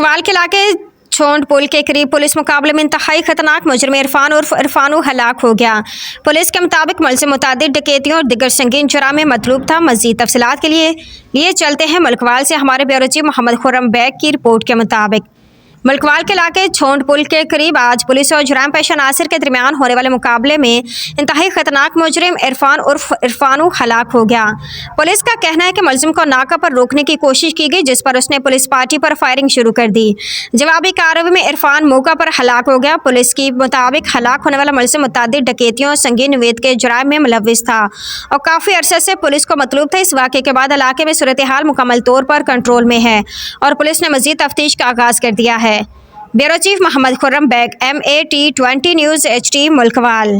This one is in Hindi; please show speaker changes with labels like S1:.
S1: मुल्कवाल के इलाके छोंड पुल के करीब पुलिस मुकाबले में इंतहाई खतरनाक मुजरिम इरफान उर्फ इरफानू हलाक हो गया। पुलिस के मुताबिक मुलजिम मुतादिद डकैतियों और दिगर संगीन जुर्म में मतलूब था। मजीद तफसीलात के लिए चलते हैं मुल्कवाल से। हमारे ब्यूरो चीफ मोहम्मद खुर्रम बैग की रिपोर्ट के मुताबिक मुल्कवाल के इलाके छोंड पुल के करीब आज पुलिस और जुर्म पेश अनासर के दरमियान होने वाले मुकाबले में इंतहाई खतरनाक मुजरिम इरफान उर्फ इरफानू हलाक हो गया। पुलिस का कहना है कि मुलजिम को नाका पर रोकने की कोशिश की गई, जिस पर उसने पुलिस पार्टी पर फायरिंग शुरू कर दी। जवाबी कार्रवाई में इरफान मौका पर हलाक हो गया। पुलिस के मुताबिक हलाक होने वाला मुलजिम मुतादिद डकैतियों और संगीन नवेद के जुर्म में मुलव्विस था और काफ़ी अरसे से पुलिस को मतलूब था। इस वाक़े के बाद इलाके में सूरत हाल मुकम्मल तौर पर कंट्रोल में है और पुलिस ने मजीद तफ्तीश का आगाज़ कर दिया है। Bureau chief Mohammad Khurram Baig, MAT 20 news HD मुल्कवाल।